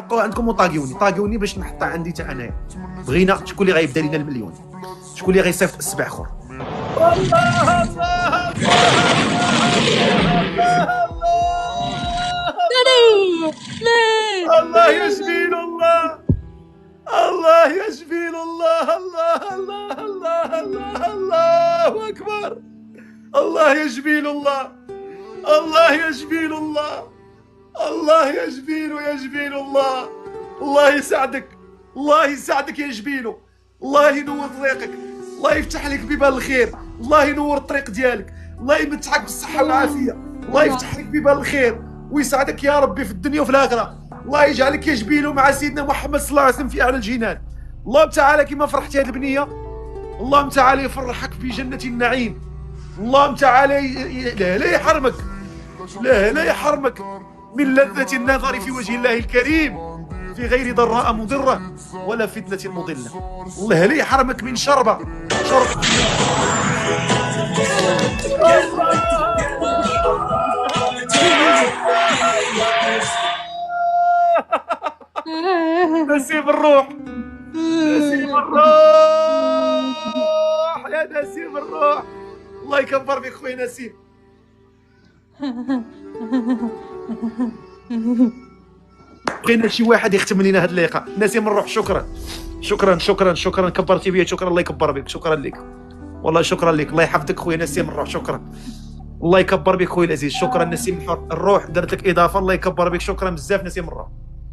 حقوا عندكم طاقيوني باش نحطها عندي حتى انايا. بغينا شكون اللي غيبدا لينا المليون، شكون اللي غيصيفط 7 اخر. الله يا جميل الله، الله يا جميل الله، الله الله الله الله الله اكبر. الله يا جميل الله، الله يا جميل الله، الله يا جميل يا جميل الله. الله يساعدك، الله يساعدك يا جميلو، الله ينور طريقك، الله يفتح لك بيبان الخير، الله ينور الطريق ديالك، الله يمتعك بالصحه والعافيه، الله يفتح لك بيبان الخير ويساعدك يا ربي في الدنيا وفي الاخره. الله يجعلك يا جبيلو مع سيدنا محمد صلى الله عليه وسلم في اعلى الجنان. اللهم تعالى كما فرحت هذه البنيه، اللهم تعالى يفرحك في جنه النعيم. اللهم تعالى لا يحرمك، لا يحرمك من لذة النظر في وجه الله الكريم في غير ضراء مضرة ولا فتنة مضلة. الله لا يحرمك من شربة نسيم الروح، نسيم الروح يا نسيم الروح. الله يكبر بك خويا نسيم. بغينا شي واحد يختم لنا هذا اللقاء. نسيم الروح شكرا شكرا شكرا شكرا، كبرتي بيا، شكرا. الله يكبر بك، شكرا لك والله، شكرا لك. الله يحفظك خويا نسيم الروح، شكرا. الله يكبر بك خويا العزيز، شكرا. نسيم الروح درت لك اضافه، الله يكبر بك، شكرا بزاف نسيم الروح،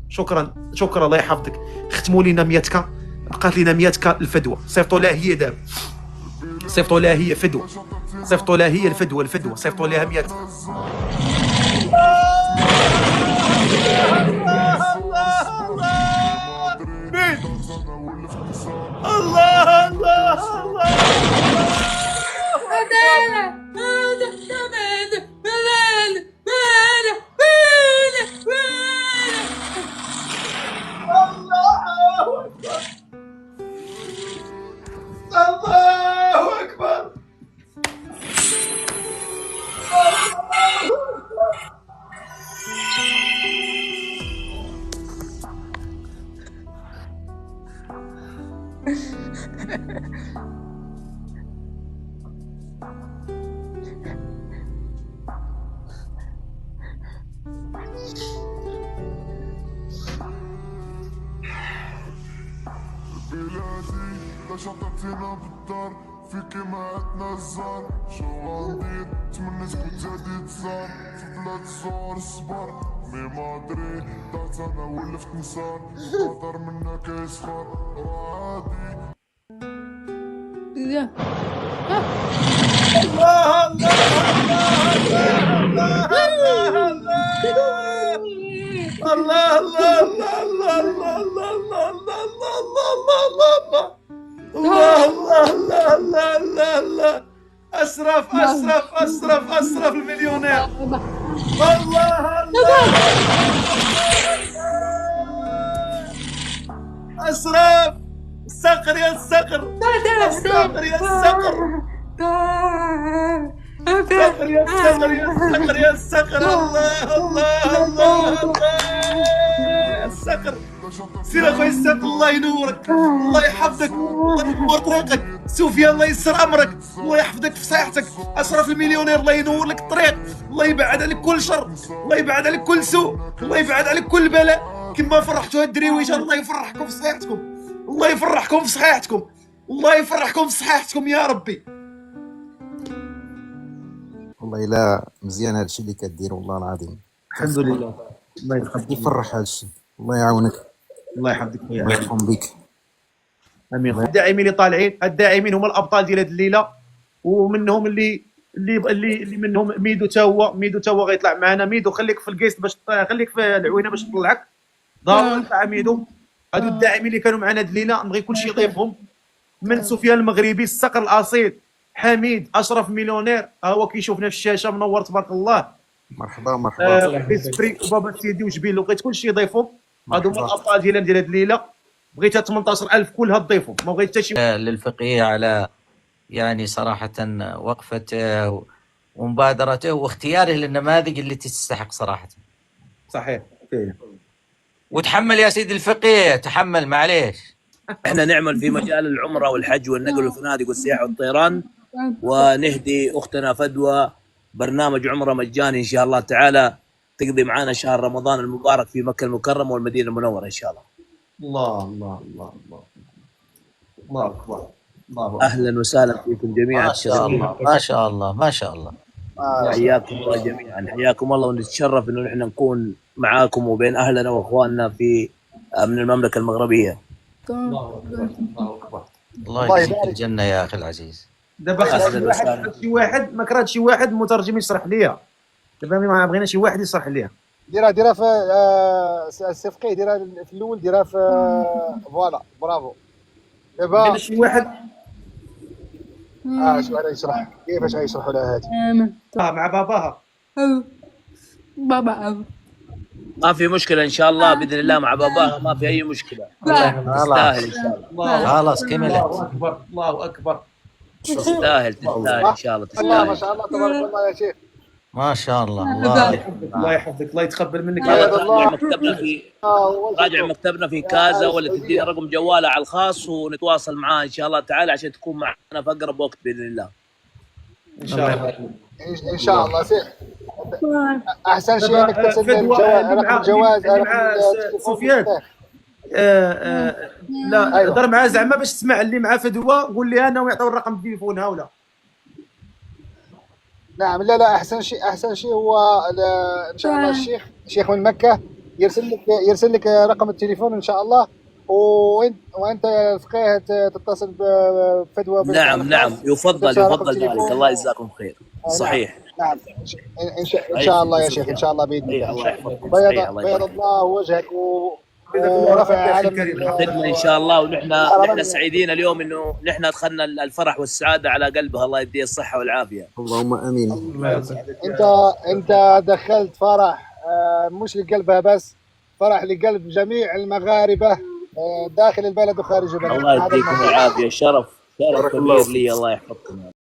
شكرا شكرا. الله يحفظك. ختموا لنا 100 بقات لنا 100 الفدوه، صيفطوا لها هي دابا، صيفطوا لها هي فدوه، صيفطوا لها هي الفدوه صيفطوا لها 100. الله الله الله الله أكبر. بلادي شطتنا بالدار فيك ما اتنزل شو غندير تمنيت كنت هادي تزار في بلاد الزور الصبر مي ما دري ضعت انا ولفت نصار قدر منا كيسخر راه عادي. الله الله الله الله الله الله الله الله الله الله الله. أشرف أشرف أشرف أشرف المليونير. الله الله أشرف الصقر يا الصقر، الصقر يا الصقر، الصقر يا الصقر يا الصقر يا الصقر. الله الله الله الله الصقر. سير اخويا الصقر، الله ينورك، الله يحفظك، الله ينور طريقك. سوفيا الله يسر امرك، الله يحفظك في صحتك. اشرف المليونير الله ينور لك الطريق، الله يبعد عليك كل شر، الله يبعد عليك كل سوء، الله يبعد عليك كل بلاء. كما فرحتوا هاد الدريويش الله يفرحكم في صحتكم، الله يفرحكم في صحتكم، الله يفرحكم في صحتكم يا ربي. والله لا مزيان هذا الشيء اللي كدير والله العظيم. الحمد لله. الله يحفظك، يفرح هذا الشيء، الله يعاونك، الله يحفظك خويا. الله يرحم بك. امين. الداعمين اللي طالعين، الداعمين هما الابطال ديال هذه الليله، ومنهم اللي منهم ميدو تا هو غيطلع معنا. ميدو خليك في الكيست باش خليك في العوينه باش تطلعك ضروري تاع ميدو. هادو الداعمين اللي كانوا معنا هذه الليله نبغي كلشي يضيفهم، من سفيان المغربي، الصقر الاصيل، حميد، اشرف مليونير ها هو كيشوفنا في الشاشه، منور تبارك الله. مرحبا مرحبا. بيسبري وبابا سيدي وجبيل، بغيت كلشي يضيفهم. هادو هما الابطال ديالنا ديال هذه الليله. بغيتها 18000 كلها تضيفهم، ما بغيت حتى شي للفقيه على يعني صراحة وقفته ومبادرته واختياره للنماذج اللي تستحق صراحة. صحيح. وتحمل يا سيدي الفقيه، تحمل معليش. احنا نعمل في مجال العمره والحج والنقل والفنادق والسياحه والطيران، ونهدي اختنا فدوى برنامج عمره مجاني ان شاء الله تعالى، تقضي معنا شهر رمضان المبارك في مكه المكرمه والمدينه المنوره ان شاء الله. الله الله الله الله الله اكبر. الله أكبر. اهلا وسهلا فيكم جميعا. ما شاء الله ما شاء الله ما شاء الله. حياكم الله جميعا، حياكم الله، ونتشرف انه نحن نكون معاكم وبين اهلنا واخواننا في من المملكه المغربيه. الله اكبر. الله اكبر. الله يجزيك الجنه يا اخي العزيز. دابا خاص شي واحد ما كرهت شي واحد مترجم يشرح ليا. دابا ما بغينا شي واحد يشرح ليا. ديرها في الصفقي، ديرها في الاول، ديرها في فوالا برافو. دابا بغينا شي واحد شو هذا يشرح كيفاش غيشرحوا لها هذه مع باباها. بابا ما في مشكله ان شاء الله باذن الله مع باباها، ما في اي مشكله. تستاهل ان شاء الله. خلاص كملت. الله اكبر. الله اكبر. تستاهل ان شاء الله، الله ما تستاهل. شاء الله تبارك الله يا شيخ. ما شاء الله. الله الله يحفظك. الله يتقبل منك. راجع مكتبنا في راجع مكتبنا في كازا، ولا تدينا رقم جواله على الخاص ونتواصل معاه ان شاء الله تعالى عشان تكون معنا في اقرب وقت باذن الله. ان شاء الله. ان شاء الله احسن شيء انك ترسل فدوى رقم الجواز، مع سفيان. لا هضر معاه زعما باش تسمع اللي مع فدوى، قول لي انا ويعطيو الرقم تليفونها ولا. نعم لا احسن شيء هو ان شاء الله الشيخ من مكه يرسل لك رقم التليفون ان شاء الله، وانت يا فقيه تتصل بفدوى. نعم يفضل ذلك، الله يجزاكم خير. صحيح. نعم ان شاء الله يا شيخ، ان شاء الله باذن الله. بيض الله وجهك ورفع علم خدمه ان شاء الله. ونحن سعيدين اليوم انه نحن ادخلنا الفرح والسعاده على قلبها، الله يديه الصحه والعافيه. اللهم امين. انت دخلت فرح مش لقلبها بس، فرح لقلب جميع المغاربه داخل البلد وخارج البلد. الله يديكم العافيه، شرف كبير لي، الله يحفظكم.